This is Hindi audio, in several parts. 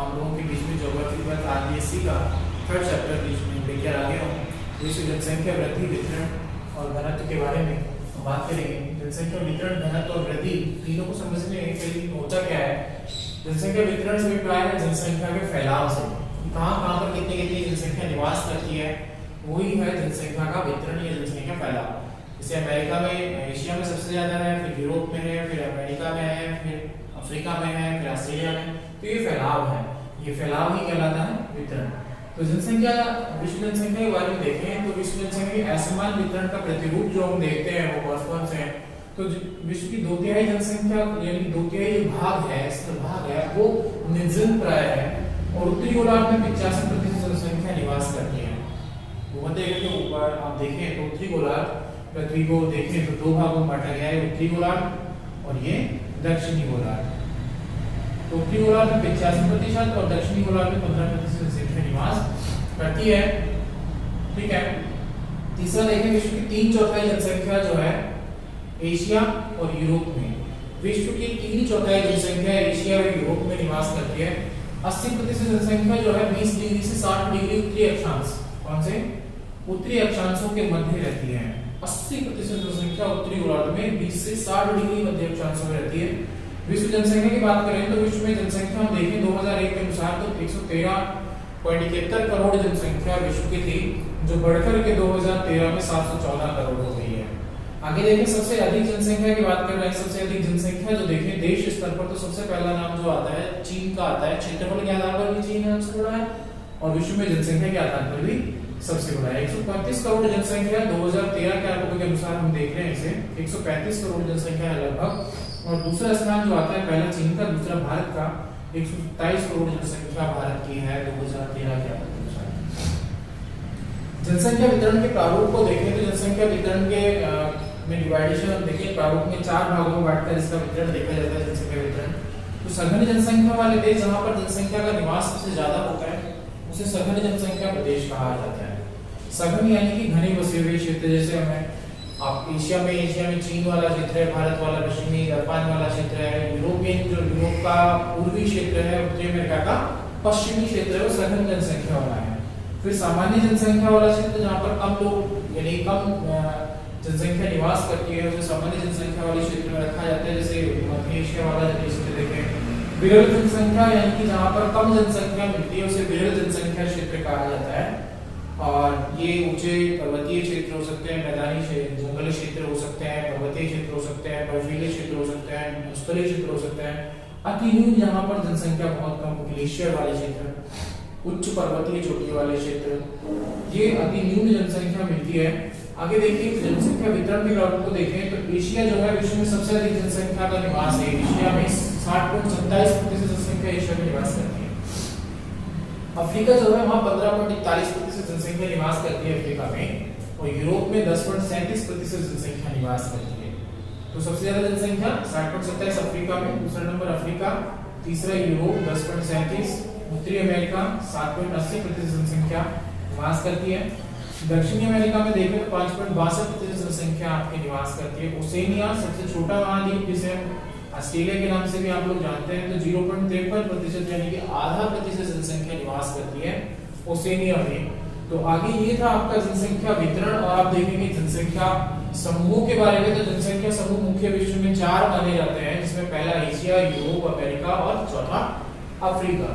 हम लोगों के बीच में ज्योग्राफी का आरबीएससी का थर्ड चैप्टर बीच में लेकर आ गया हूँ। विश्व जनसंख्या वृद्धि, वितरण और घनत्व के बारे में बात करेंगे। जनसंख्या वितरण, घनत्व और वृद्धि तीनों को समझने के लिए होता क्या है। जनसंख्या वितरण से अभिप्राय है जनसंख्या के फैलाव से, कहाँ पर कितनी कितनी जनसंख्या निवास करती है, वही है जनसंख्या का वितरण या जनसंख्या फैलाव। जैसे अमेरिका में, एशिया में सबसे ज्यादा है, फिर यूरोप में है, फिर अमेरिका में है, फिर अफ्रीका में है, फिर ऑस्ट्रेलिया में। तो ये फैलाव है, ये फैलाव ही कहलाता है वितरण। तो जनसंख्या, विश्व जनसंख्या के बारे में देखें तो विश्व जनसंख्या के असमान वितरण का प्रतिरूप जो हम देखते हैं वो कौन से हैं। तो विश्व की 2/3 जनसंख्या यानी 2/3 भाग है वो निर्जन प्राय है और उत्तरी गोलार्ध में 85% जनसंख्या निवास करती है। भूमध्य के ऊपर आप देखें तो उत्तरी गोलार्ध, पृथ्वी को देखें तो दो भागों में बांटा गया है, उत्तरी गोलार्ध और ये दक्षिणी गोलार्ध। तो उत्तरी गोलार्ध में 85% और दक्षिणी गोलार्ध में 15% जनसंख्या निवास करती है। ठीक है। तीसरा देखें, विश्व की 3/4 जनसंख्या जो है एशिया और यूरोप में, विश्व की 3/4 जनसंख्या एशिया और यूरोप में निवास करती है। 80% जनसंख्या जो है 20 डिग्री से 60 डिग्री उत्तरी अक्षांश, कौन से उत्तरी अक्षांशों के मध्य रहती है। 80% जनसंख्या उत्तरी गोलार्ध में 20 से 60 डिग्री मध्य अक्षांशों में रहती है। विश्व जनसंख्या की बात करें तो विश्व में जनसंख्या हम देखें 2001 के अनुसार तो 113.71 करोड़ जनसंख्या विश्व की थी, जो बढ़कर के 2013 में 714 करोड़ हो गई है। आगे देखें, सबसे अधिक जनसंख्या की बात कर रहे हैं। सबसे अधिक जनसंख्या जो देखें देश स्तर पर तो सबसे पहला नाम जो आता है चीन का आता है। क्षेत्रफल के आधार पर भी चीन सबसे बड़ा है और विश्व में जनसंख्या के आधार पर भी सबसे बड़ा है। 135 करोड़ जनसंख्या 2013 के आंकड़ों के अनुसार हम देख रहे हैं इसे 135 करोड़ जनसंख्या है लगभग। और दूसरा स्थान जो आता है पहला चीन का, दूसरा भारत का 127 करोड़ जनसंख्या भारत की है 2013 के आंकड़ों के अनुसार। जनसंख्या वितरण के प्रारूप को देखें तो जनसंख्या वितरण के में डिवाइडेशन हम देखें, प्रारूप में 4 भागों में बांटकर इसका वितरण देखा जाता है। जनसंख्या वितरण तो सघन जनसंख्या वाले देश जहां पर जनसंख्या का निवास सबसे ज्यादा होता है उसे सघन जनसंख्या प्रदेश कहा जाता है। सघन यानी कि घने बसे हुए क्षेत्र, जैसे हमें आप एशिया में चीन वाला क्षेत्र है, भारत वाला पश्चिमी, जापान वाला क्षेत्र है, यूरोपियन जो यूरोप का पूर्वी क्षेत्र है, उत्तरी अमेरिका का पश्चिमी क्षेत्र है, वो सघन जनसंख्या वाला है। फिर सामान्य जनसंख्या वाला क्षेत्र जहाँ पर कम लोग यानी कम जनसंख्या निवास करती है उसे सामान्य जनसंख्या वाले क्षेत्र में रखा जाता है। जैसे मध्य एशिया वाला क्षेत्र देखें। विरल जनसंख्या यानी कि जहाँ पर कम जनसंख्या मिलती है उसे विरल जनसंख्या क्षेत्र कहा जाता है। और ये ऊंचे पर्वतीय क्षेत्र हो सकते हैं, मैदानी क्षेत्र, जंगली क्षेत्र हो सकते हैं, पर्वतीय क्षेत्र हो सकते हैं, बर्फीले क्षेत्र हो सकते हैं, स्थलीय क्षेत्र हो सकते हैं। अति न्यून जहाँ पर जनसंख्या बहुत कम, ग्लेशियर वाले क्षेत्र, उच्च पर्वतीय चोटी वाले क्षेत्र, ये अति न्यून जनसंख्या मिलती है। आगे देखिए जनसंख्या वितरण के ग्राफ को देखें तो एशिया जो है विश्व में सबसे अधिक जनसंख्या का निवास है। एशिया में 60.27% जनसंख्या एशिया में निवास करती है। अफ्रीका जो है वहां 15.41% जनसंख्या निवास करती है अफ्रीका में, और यूरोप में 10.37% जनसंख्या निवास करती है। तो सबसे ज्यादा जनसंख्या 60.27 अफ्रीका में, दूसरा नंबर अफ्रीका, तीसरा यूरोप 10.37, उत्तरी अमेरिका 7.80% जनसंख्या निवास करती है। दक्षिणी अमेरिका में देखें तो 5.62% जनसंख्या आपकी निवास करती है। ओसेनिया सबसे छोटा महाद्वीप जिसे ऑस्ट्रेलिया के नाम से भी आप लोग जानते हैं, तो 0.53% यानी कि आधा प्रतिशत जनसंख्या निवास करती है ओसेनिया में। तो आगे ये था आपका जनसंख्या वितरण। और आप देखेंगे जनसंख्या समूह के बारे में, तो जनसंख्या समूह मुख्य विश्व में 4 माने जाते हैं, जिसमें पहला एशिया, यूरोप, अमेरिका और चौथा अफ्रीका।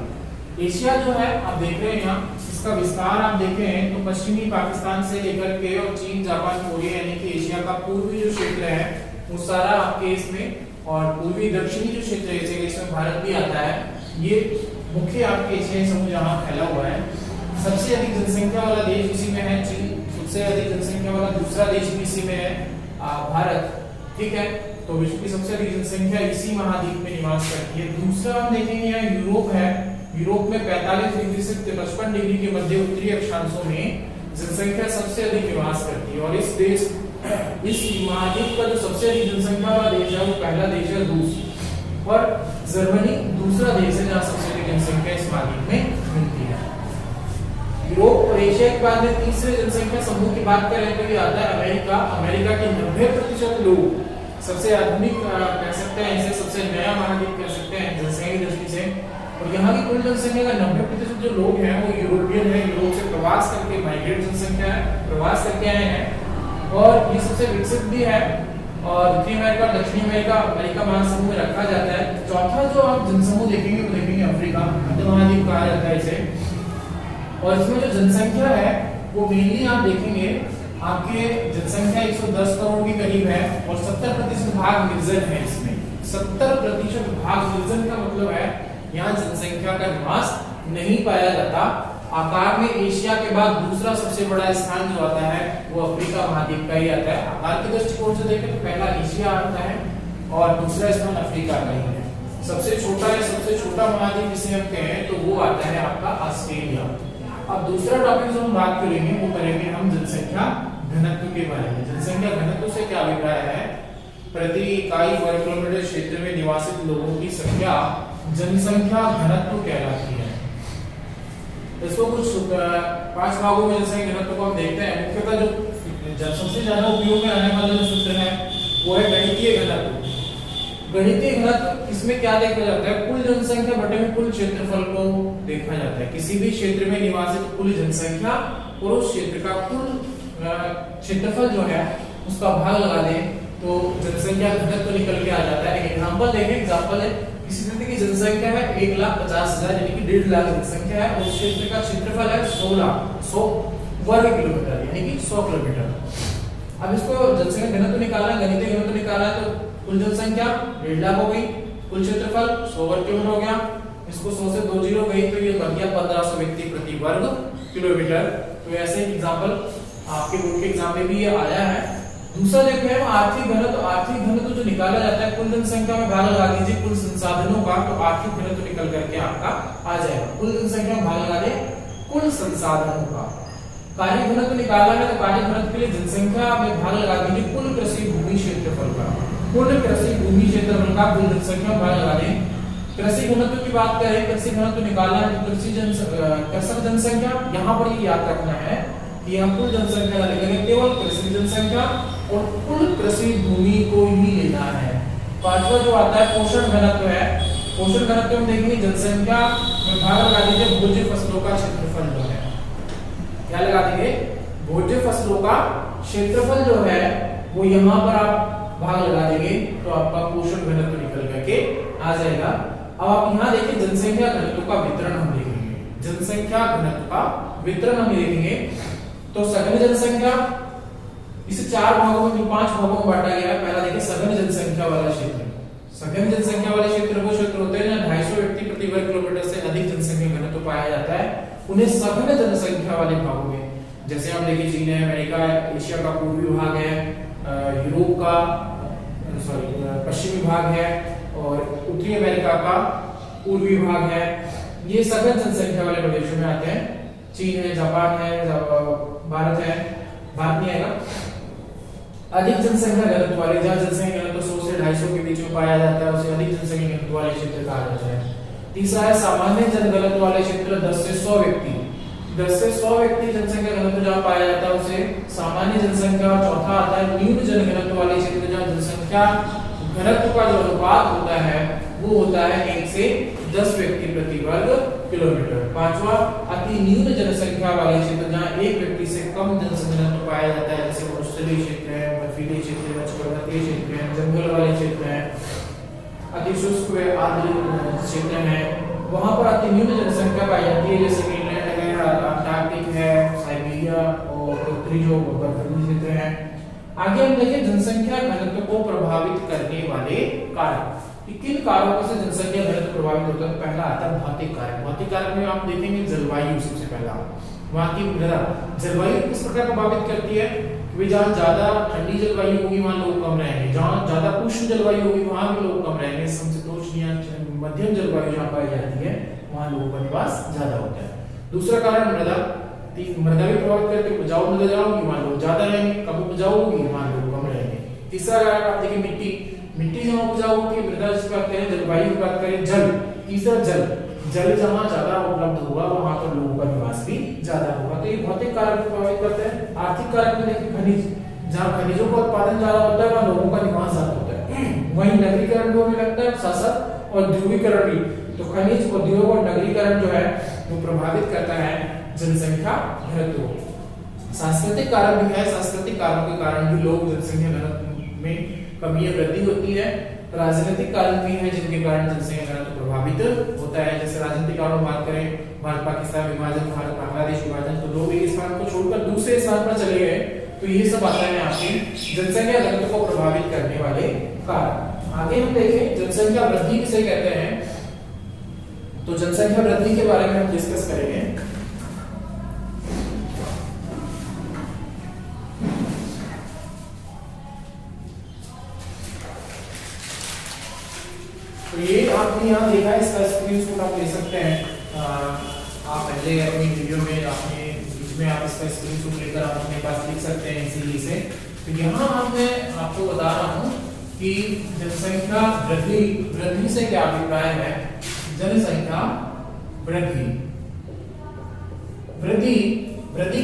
एशिया जो है आप देख रहे हैं यहाँ, इसका विस्तार आप देख रहे हैं तो पश्चिमी पाकिस्तान से लेकर के और चीन, जापान, कोरिया यानी कि एशिया का पूर्वी जो क्षेत्र है वो सारा आपके इसमें, और पूर्वी दक्षिणी जो क्षेत्र है जैसे इसमें भारत भी आता है, ये मुख्य आपके एशियाई समूह जहाँ फैला हुआ है। सबसे अधिक जनसंख्या वाला देश इसी में है चीन, सबसे अधिक जनसंख्या वाला दूसरा देश भी इसी में है भारत। ठीक है। तो विश्व की सबसे अधिक जनसंख्या इसी महाद्वीप में निवास करती है। दूसरा हम देखेंगे यहाँ यूरोप है। यूरोप में 45 डिग्री से 53 डिग्री के मध्य उत्तरी अक्षांशों में जनसंख्या सबसे अधिक निवास करती है। और इस महाद्वीप का जो सबसे अधिक जनसंख्या वाला देश है वो पहला देश है रूस, और जर्मनी दूसरा देश है जहाँ सबसे अधिक जनसंख्या इस महाद्वीप में मिलती है। यूरोप और एशिया के बाद में तीसरे जनसंख्या समूह की बात करें तो ये आता है अमेरिका। अमेरिका के 90% लोग सबसे आधुनिक कह सकते हैं, इसे सबसे नया महाद्वीप कह सकते हैं जनसंख्या की दृष्टि से। और यहाँ की कुल जनसंख्या का 90% जो लोग हैं वो यूरोपियन है, यूरोप से प्रवास करके, माइग्रेट जनसंख्या है, प्रवास करके आए हैं और ये सबसे विकसित भी है और उत्तरी अमेरिका और दक्षिणी अमेरिका अमेरिका महासमूह में रखा जाता है। चौथा जो आप जनसमूह देखेंगे वो देखेंगे अफ्रीका, मध्य महाद्वीप कहा जाता है इसे। और इसमें जो जनसंख्या है वो मेनली आप देखेंगे आपके जनसंख्या 110 करोड़ के करीब है और 70% भाग निर्जन है। इसमें 70% भाग निर्जन का मतलब है यहाँ जनसंख्या का निवास नहीं पाया जाता। आकार में एशिया के बाद दूसरा सबसे बड़ा स्थान जो आता है वो अफ्रीका महाद्वीप का ही आता है। आकार के दृष्टिकोण से देखें तो पहला एशिया आता है और दूसरा स्थान अफ्रीका का ही है। सबसे छोटा महाद्वीप जिसे हम कहें तो वो आता है आपका ऑस्ट्रेलिया। अब दूसरा टॉपिक जो हम बात करेंगे वो करेंगे हम जनसंख्या घनत्व के बारे में। जनसंख्या घनत्व से क्या अभिप्राय है? प्रति इकाई वर्ग किलोमीटर क्षेत्र में निवासित लोगों की संख्या जनसंख्या घनत्व कहलाती है। इसको कुछ 5 भागों में जनसंख्या घनत्व को हम देखते हैं। मुख्यतः जो सबसे ज्यादा उपयोग में आने वाला जो सूत्र है वो है गणितीय घनत्व। गणितीय घनत्व इसमें क्या देखा जाता है? कुल जनसंख्या बटे में कुल क्षेत्रफल को देखा जाता है। किसी भी क्षेत्र में निवासित कुल जनसंख्या और उस क्षेत्र का कुल क्षेत्रफल जो है उसका भाग लगा दें तो जनसंख्या घनत्व निकल के आ जाता है। एक एग्जांपल देखें, एग्जांपल है किसी क्षेत्र की जनसंख्या है 1,50,000 यानी कि 1.5 लाख जनसंख्या है और उस क्षेत्र का क्षेत्रफल है 100 वर्ग किलोमीटर यानी कि 100 किलोमीटर। अब इसको जनसंख्या घनत्व निकालना है, गणितीय घनत्व निकालना है तो कुल जनसंख्या 1.5 लाख हो गई, कुल क्षेत्रफल 100 वर्ग किलोमीटर हो गया। इसको 100 से 2 जीरो गई तो ये बन गया 1500 व्यक्ति प्रति वर्ग किलोमीटर। तो ऐसे एग्जांपल आपके बोर्ड के एग्जाम में भी ये आया है। दूसरा देखते हैं आर्थिक घनत्व। आर्थिक घनत्व जो निकाला जाता है कुल जनसंख्या में भाग लगा दीजिए कुल संसाधनों का तो आर्थिक घनत्व निकल करके आपका आ जाएगा। कुल जनसंख्या में भाग लगा दे कुल संसाधनों का। कार्य घनत्व निकालना है तो कार्य घनत्व के लिए जनसंख्या में भाग लगा दीजिए कुल कृषि भूमि क्षेत्रफल का। कुल कृषि भूमि क्षेत्रफल का कुल जनसंख्या में भाग लगा दें। कृषि घनत्व की बात करें, कृषि घनत्व निकालना है तो कृषक जनसंख्या, यहाँ पर ये याद रखना है कि हम कुल जनसंख्या लिखेंगे केवल कृषि जनसंख्या और कुल कृषि भूमि को ही लेना है। पांचवा जो आता है पोषण घनत्व है। पोषण घनत्व में देखेंगे जनसंख्या में भाग लगा दीजिए भोज्य फसलों का क्षेत्रफल जो है। क्या लगा देंगे? भोज्य फसलों का क्षेत्रफल जो है वो यहाँ पर आप भाग लगा देंगे तो आपका पोषण घनत्व निकल करके आ जाएगा। अब आप यहाँ देखिए जनसंख्या घनत्व का वितरण हम देखेंगे। जनसंख्या घनत्व का वितरण हम देखेंगे तो सघन जनसंख्या इसे 4 भागों में 5 भागों में बांटा गया है। पहला देखिए सघन जनसंख्या वाला क्षेत्र। सघन जनसंख्या वाले क्षेत्र वो क्षेत्र होते हैं जहां 250 व्यक्ति प्रति वर्ग किलोमीटर से अधिक जनसंख्या घनत्व पाया जाता है, उन्हें सघन जनसंख्या वाले भागों में, जैसे हम देखिए चीन है, अमेरिका है, एशिया का पूर्वी भाग है, यूरोप का पश्चिमी भाग है और उत्तरी अमेरिका का पूर्वी भाग है। ये सघन जनसंख्या वाले प्रदेशों में आते हैं। चीन है, जापान है, भारत है, भारत नहीं आएगा। अधिक जनसंख्या घनत्व वाले, जहां जनसंख्या घनत्व 100 से 250 के बीच में पाया जाता है उसे अधिक जनसंख्या घनत्व वाले क्षेत्र कहा जाता है। तीसरा है सामान्य जनघनत्व वाले क्षेत्र 10 से 100 व्यक्ति। 10 से 100 व्यक्ति जनसंख्या घनत्व जहां पाया जाता है उसे सामान्य जनसंख्या। चौथा आता है न्यून जनघनत्व वाले क्षेत्र जहां जनसंख्या घनत्व का जो अनुपात होता है वो होता है 1 से 10 व्यक्ति प्रति वर्ग किलोमीटर। पांचवा अति न्यून जनसंख्या वाले क्षेत्र जहां एक व्यक्ति से कम जनसंख्या घनत्व पाया जाता है, जैसे कोस्टल क्षेत्र है, बर्फीले क्षेत्र है, पर्वतीय क्षेत्र है, जंगल वाले क्षेत्र है, अति शुष्क व आर्द्र क्षेत्र है, वहां पर अति न्यून जनसंख्या पाई जाती है, जैसे कि इंग्लैंड है, अंटार्कटिक है, साइबेरिया और उत्तरी जो बर्फीले क्षेत्र है। आगे हम देखें जनसंख्या घनत्व को प्रभावित करने वाले कारक। किन कारकों से जनसंख्या घनत्व प्रभावित होता है? पहला आता है भौतिक कारक। भौतिक कारक में आप देखेंगे जलवायु सबसे पहला। वहां की मृदा, जलवायु किस प्रकार प्रभावित करती है? कि जहाँ ज्यादा ठंडी जलवायु होगी वहां लोग कम रहेंगे, जहाँ ज्यादा उष्ण जलवायु होगी वहां भी लोग कम रहेंगे, समशीतोष्ण या मध्यम जलवायु जहाँ पाई जाती है वहां लोगों का निवास ज्यादा होता है। दूसरा कारण मृदा। मृदा भी प्रभावित करती है, उपजाऊ मृदा जहाँ होगी वहां लोग ज्यादा रहेंगे, कम उपजाऊ होगी वहां लोग कम रहेंगे। तीसरा कारण आप देखिए मिट्टी। मिट्टी जहाँ उपजाऊ होती है, मृदा जिसकी बात करें, जलवायु की बात करें, जल। तीसरा जल। जल जहाँ ज्यादा उपलब्ध होगा वहां पर लोगों का निवास भी ज्यादा होगा। तो ये भौतिक कारक प्रभावित करते हैं। आर्थिक कारक में देखिए खनिज, जहाँ खनिजों का उत्पादन ज्यादा होता है वहां लोगों का निवास ज्यादा होता है। वहीं नगरीकरण भी होने लगता है साथ साथ और ध्रुवीकरण भी। तो खनिज उद्योग और नगरीकरण जो है वो प्रभावित करता है जनसंख्या घनत्व को। सांस्कृतिक कारण भी है, सांस्कृतिक कारणों के कारण भी लोग जनसंख्या घनत्व में कमी या वृद्धि होती है। राजनीतिक कारण भी है जिनके कारण जनसंख्या घनत्व प्रभावित होता है। जैसे राजनीतिक कारणों बात करें, भारत पाकिस्तान विभाजन, भारत बांग्लादेश विभाजन, तो लोग एक स्थान को छोड़कर दूसरे स्थान पर चले गए, तो ये सब आता है आपके जनसंख्या घनत्व को प्रभावित करने वाले कारण। आगे हम देखें जनसंख्या वृद्धि किसे कहते हैं, तो जनसंख्या वृद्धि के बारे में हम डिस्कस करेंगे। तो ये आपने यहाँ देखा है, इसका स्क्रीनशॉट आप ले सकते हैं। आप पहले अपनी वीडियो में आपने बीच में आप इसका स्क्रीनशॉट लेकर आप अपने पास लिख सकते हैं इसीलिए से। तो यहाँ मैं आपको बता रहा हूँ कि जनसंख्या वृद्धि से क्या अभिप्राय है। जनसंख्या वृद्धि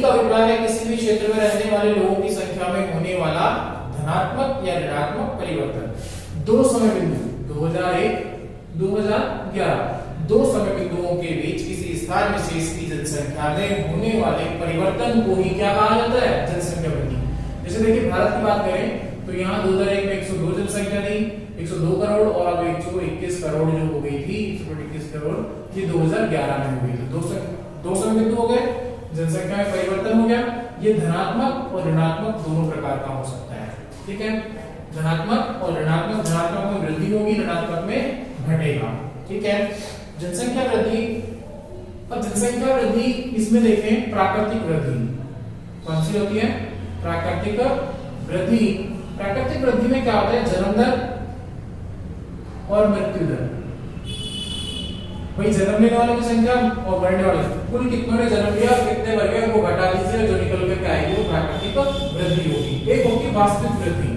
का अभिप्राय है किसी भी क्षेत्र में रहने वाले लोगों की संख्या में होने वाला धनात्मक या ऋणात्मक परिवर्तन। दो समय बिंदु 2001 2011 दो समय बिंदुओं के बीच किसी स्थान विशेष की जनसंख्या में होने वाले परिवर्तन को ही क्या कहा जाता है, जनसंख्या वृद्धि। जैसे देखिए भारत की बात करें तो यहाँ 2001 में 102 जनसंख्या थी, 102 करोड़, और अब 121 करोड़ जो हो गई थी, 121 करोड़ ये 2011 में हो गई थी। दो समय बिंदु हो गए, जनसंख्या में परिवर्तन हो गया। ये धनात्मक और ऋणात्मक दोनों प्रकार का हो सकता है, ठीक है। धनात्मक और ऋणात्मक, धनात्मक में वृद्धि होगी, ऋणात्मक में घटेगा, ठीक है। जनसंख्या वृद्धि, अब जनसंख्या वृद्धि इसमें देखें प्राकृतिक वृद्धि कौन सी होती है, प्राकृतिक वृद्धि। प्राकृतिक वृद्धि में क्या होता है, जन्म दर और मृत्यु दर। भाई जन्म लेने वालों की संख्या और बढ़ने वाले, कुल कितनों ने जन्म लिया, कितने मर गए, वो घटा दीजिए, जो निकल कर क्या आएगी वो प्राकृतिक वृद्धि होगी। एक होगी वास्तविक वृद्धि।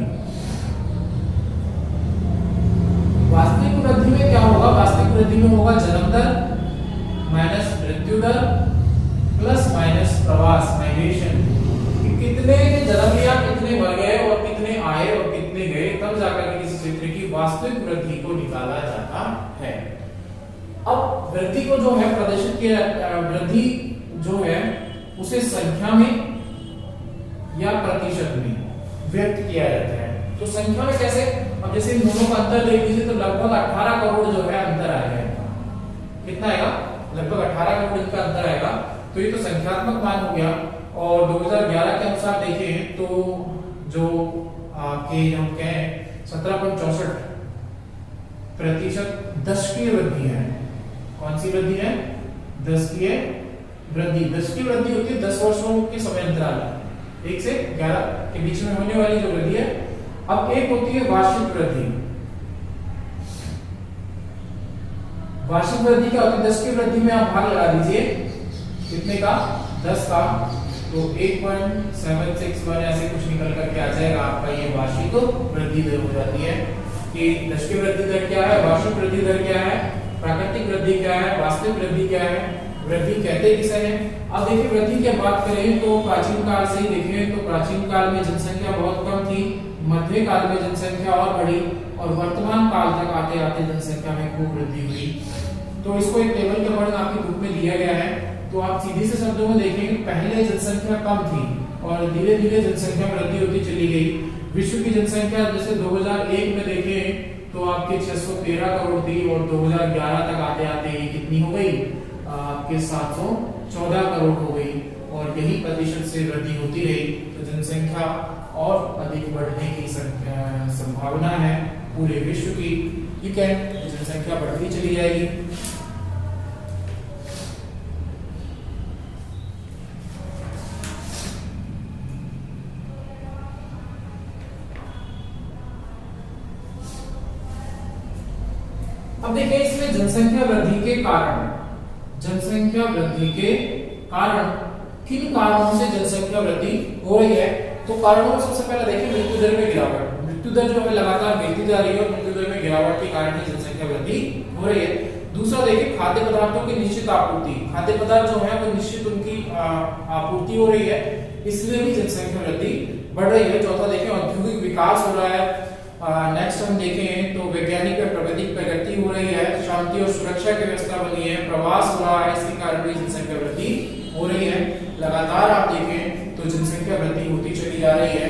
वास्तविक वृद्धि में क्या होगा, वास्तविक वृद्धि में होगा जन्म दर माइनस मृत्यु दर प्लस माइनस प्रवास माइग्रेशन। कितने ने जन्म लिया, कितने मर गए और कितने आए और कितने गए, तब जाकर किसी क्षेत्र की वास्तविक वृद्धि को निकाला जाता है। अब वृद्धि को जो है प्रदर्शित किया, वृद्धि जो है उसे संख्या में या प्रतिशत में व्यक्त किया जाता है। तो संख्या में कैसे, अब जैसे इन दोनों का अंतर देख लीजिए तो लगभग 18 करोड़ जो है अंतर आएगा। कितना आएगा, लगभग 18 करोड़ इनका अंतर आएगा। तो ये तो संख्यात्मक मान हो गया। और 2011 के अनुसार देखें तो जो आपके हम कहें 17.64% दशकीय वृद्धि है। कौन सी वृद्धि है, दशकीय वृद्धि। दशकीय वृद्धि होती है 10 वर्षों के समय अंतराल, 1 से 11 के बीच में होने वाली जो वृद्धि है। अब एक होती है वार्षिक वृद्धि। वार्षिक वृद्धि क्या होती है, 10 की वृद्धि में आप भाग लगा दीजिए, कितने का, 10 का, तो 1.761 ऐसे कुछ निकल करके आ जाएगा आपका ये वार्षिक वृद्धि दर हो जाती है। कि 10 की वृद्धि दर क्या है, वार्षिक वृद्धि दर क्या है, प्राकृतिक वृद्धि क्या है, वास्तविक वृद्धि क्या है, वृद्धि कहते किसे हैं। अब देखिए वृद्धि की बात करें तो प्राचीन काल से ही देखें तो प्राचीन काल में जनसंख्या बहुत कम थी, मध्य काल में जनसंख्या और बढ़ी, और वर्तमान काल तक आते आते जनसंख्या में खूब वृद्धि हुई। तो इसको एक टेबल के वर्णन आपके बुक में दिया गया है। तो आप सीधे से शब्दों में देखेंगे पहले जनसंख्या कम थी और धीरे धीरे जनसंख्या में वृद्धि होती चली गई। विश्व की जनसंख्या जैसे 2001 में देखें तो आपके 613 करोड़ थी और 2011 तक आते आते कितनी हो गई, आपके 714 करोड़ हो गई, और यही प्रतिशत से वृद्धि होती रही। तो जनसंख्या और अधिक बढ़ने की संभावना है पूरे विश्व की, ठीक है। जनसंख्या बढ़ती चली जाएगी। अब देखिए इसमें जनसंख्या वृद्धि के कारण, जनसंख्या वृद्धि के कारण किन कारणों से जनसंख्या वृद्धि हो रही है। तो कारणों में सबसे पहले देखिए मृत्यु दर में गिरावट। मृत्यु दर जो है लगातार गिरती जा रही है और मृत्यु दर में गिरावट के कारण ही जनसंख्या वृद्धि हो रही है। दूसरा देखिए खाद्य पदार्थों की निश्चित आपूर्ति, खाद्य पदार्थ जो है वो निश्चित उनकी आपूर्ति हो रही है, इसलिए भी जनसंख्या वृद्धि बढ़ रही है। चौथा देखिए औद्योगिक विकास हो रहा है नेक्स्ट हम देखें तो वैज्ञानिक और प्राविधिक प्रगति हो रही है, शांति और सुरक्षा की व्यवस्था बनी है, प्रवास हो रहा है, इसके कारण भी जनसंख्या वृद्धि हो रही है। लगातार आप देखें तो जनसंख्या वृद्धि होती चली जा रही है।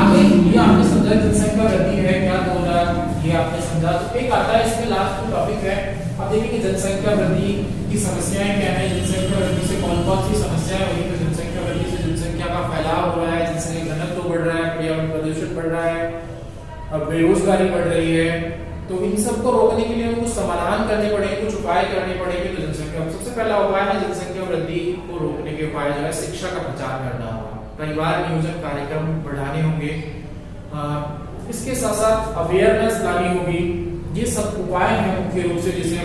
आगे ये आपने समझा जनसंख्या वृद्धि है क्या, 2000 ये आपने समझा। तो एक आता है इसमें लास्ट में टॉपिक है, अब देखिए कि जनसंख्या वृद्धि की समस्याएं क्या है, जनसंख्या वृद्धि से कौन कौन सी समस्याएं हुई। तो जनसंख्या वृद्धि से जनसंख्या का फैलाव हो रहा है, जनसंख्या घनत्व बढ़ रहा है, पर्यावरण प्रदूषण बढ़ रहा है, और बेरोजगारी बढ़ रही है। तो इन सब को रोकने के लिए कुछ समाधान करने पड़ेंगे, कुछ उपाय करने पड़ेंगे। तो जनसंख्या सबसे पहला उपाय है जनसंख्या वृद्धि को रोकने के उपाय जो है शिक्षा का प्रचार करना होगा, परिवार नियोजन कार्यक्रम बढ़ाने होंगे, इसके साथ साथ अवेयरनेस लानी होगी। ये सब उपाय हैं मुख्य रूप से, जैसे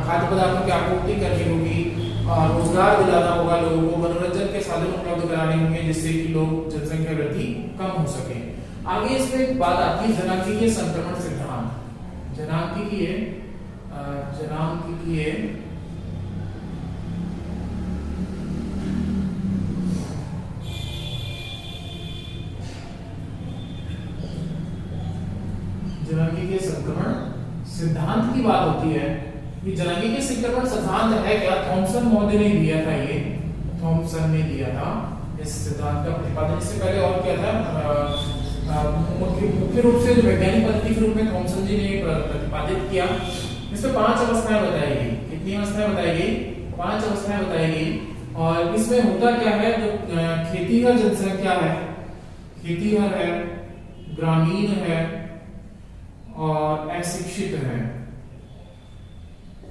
खाद्य पदार्थों की आपूर्ति करनी होगी, रोजगार दिलाना होगा लोगों को, मनोरंजन के साधन उपलब्ध कराने होंगे जिससे कि लोग जनसंख्या वृद्धि कम हो सके। आगे इसमें एक बात आती है जनांगीय संक्रमण सिद्धांत। जनांगीय जनांगीय संक्रमण सिद्धांत की बात होती है। ये जनांगीय संक्रमण सिद्धांत है क्या, थॉमसन महोदय ने दिया था, ये थॉमसन ने दिया था इस सिद्धांत का प्रतिपादन। इससे पहले और क्या था, मुख्य रूप से जो वैज्ञानिक पद्धति के रूप में थॉमसन जी ने प्रतिपादित किया। इसमें 5 अवस्थाएं बताई गई। कितनी अवस्थाएं बताई गई, 5 अवस्थाएं बताई गई। और इसमें होता क्या है, जो खेतीहर जनसंख्या है, खेतीहर है, ग्रामीण है और अशिक्षित है।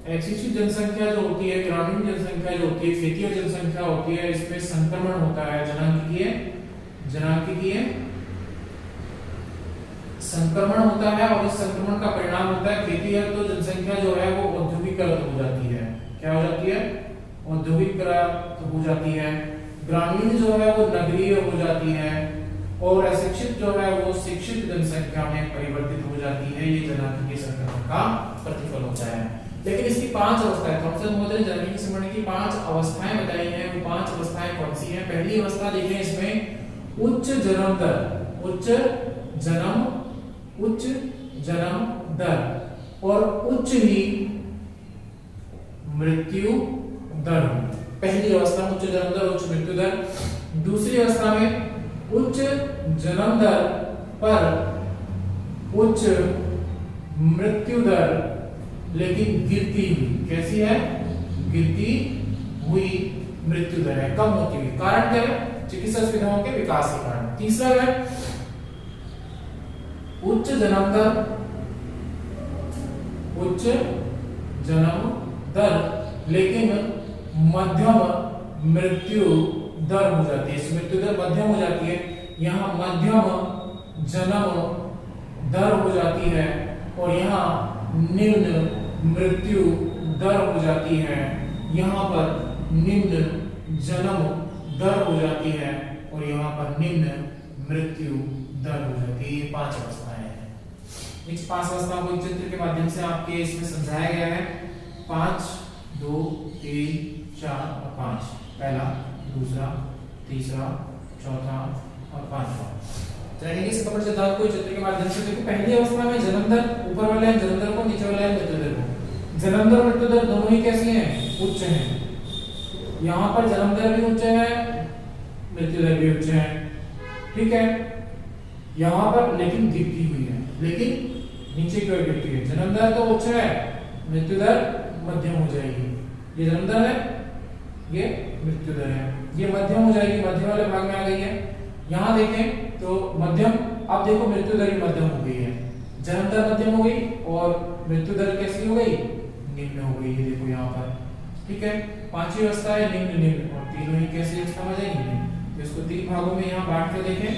अशिक्षित जनसंख्या जो होती है, ग्रामीण जनसंख्या जो होती है, खेतीहर जनसंख्या होती है, इसमें संक्रमण होता है, जनांगीय संक्रमण होता है। और इस संक्रमण का परिणाम होता है खेतीहर तो जनसंख्या जो है वो औद्योगिकरण हो जाती है। क्या हो जाती है, औद्योगिकरण हो जाती है। ग्रामीण जो है वो नगरीय हो जाती है और अशिक्षित जो है वो शिक्षित जनसंख्या में परिवर्तित हो जाती है। ये जनांगीय संक्रमण का प्रतिफल होता है। लेकिन इसकी 5 अवस्थाएं, थॉमसन महोदय ने जनांगीय संक्रमण की 5 अवस्थाएं बताई हैं। वो 5 अवस्थाएं कौन सी हैं? पहली अवस्था देखें इसमें उच्च जन्म दर, उच्च जन्म दर और उच्च ही मृत्यु दर। पहली अवस्था में उच्च जन्म दर, उच्च मृत्यु दर। दूसरी अवस्था में उच्च जन्म दर पर उच्च मृत्यु दर लेकिन गिरती हुई। कैसी है? गिरती हुई मृत्यु दर है, कम होती हुई। कारण क्या है? चिकित्सा सुविधाओं के विकास के कारण। तीसरा है उच्च जन्म दर, उच्च जन्म दर लेकिन मध्यम मृत्यु दर हो जाती है। मृत्यु दर मध्यम हो जाती है, यहाँ मध्यम जन्म दर हो जाती है और यहाँ निम्न मृत्यु दर हो जाती है। यहाँ पर निम्न जन्म दर हो जाती है और यहाँ पर निम्न मृत्यु दर हो जाती है। ये 5 अवस्थाएं हैं। इस 5 अवस्थाओं को चित्र के माध्यम से आपके इसमें समझाया गया है। 5, 2, 3, 4 और 5। पहला, दूसरा, तीसरा, चौथा और 5वां। जनांगीय संक्रमण सिद्धांत को चित्र के माध्यम से देखो। पहली अवस्था में जन्म दर, ऊपर वाले हैं जन्म दर को, नीचे वाले हैं मृत्यु दर को। जन्म दर मृत्यु दर दोनों ही कैसी हैं? उच्च हैं। यहाँ पर जन्म दर भी उच्च है, मृत्यु दर भी उच्च है। ठीक है, यहाँ पर लेकिन गिरती हुई है, लेकिन नीचे की ओर गिरती है। जन्म दर तो उच्च है, मृत्यु दर मध्यम हो जाएगी। ये जन्म दर है, ये मृत्यु दर है, ये मध्यम हो जाएगी, मध्य वाले भाग में आ गई है। यहाँ देखें तो मध्यम, अब देखो मृत्यु दर भी मध्यम हो गई है। जन्म दर मध्यम हो गई और मृत्यु दर कैसी हो गई? निम्न हो गई। ये देखो यहाँ पर। ठीक है, 5वीं अवस्था है निम्न, निम्न, और तीनों ही कैसी अवस्था में जाएंगी? तो इसको 3 भागों में यहाँ बांट के देखें,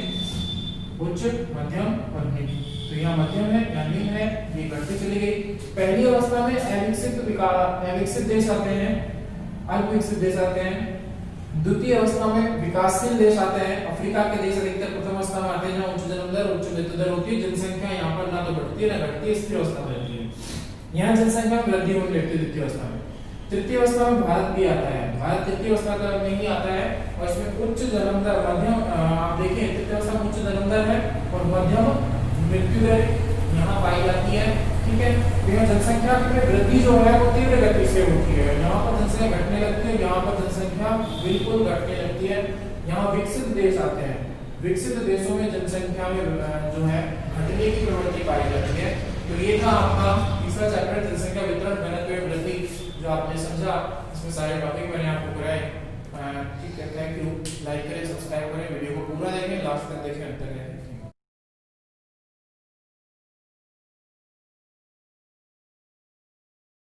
उच्च, मध्यम और निम्न। तो यहाँ मध्यम है, यहाँ निम्न है, ये बढ़ती चली गई। पहली अवस्था में अविकसित देश आते हैं, अल्प विकसित देश आते हैं। द्वितीय अवस्था में विकासशील देश आते हैं। अफ्रीका के देश अधिकतर प्रथम अवस्था में आते हैं जहाँ उच्च जन्म दर, उच्च मृत्यु दर होती है। जनसंख्या यहाँ पर ना तो बढ़ती है ना घटती है, स्थिर अवस्था में रहती है। यहाँ जनसंख्या में वृद्धि होने लगती है द्वितीय अवस्था में। तृतीय अवस्था में भारत भी आता है, भारत तृतीय अवस्था में ही आता है और इसमें उच्च जन्म दर मध्यम, आप देखिए तृतीय अवस्था में उच्च जन्म दर है और मध्यम मृत्यु दर यहाँ पाई जाती है। ठीक है, तो यहाँ जनसंख्या में वृद्धि जो है वो तीव्र गति से होती है, यहाँ पर जनसंख्या घटने लगती है, यहाँ पर जनसंख्या बिल्कुल घटने लगती है। यहाँ विकसित देश आते हैं, विकसित देशों में जनसंख्या में जो है घटने की प्रवृत्ति पाई जाती है। तो ये था आपका तीसरा चैप्टर जनसंख्या वितरण घनत्व एवं वृद्धि, जो आपने समझा, इसमें सारे टॉपिक मैंने आपको कराए। ठीक है, थैंक यू। लाइक करें, सब्सक्राइब करें, वीडियो को पूरा देखें, लास्ट तक देखें, अंत तक देखें।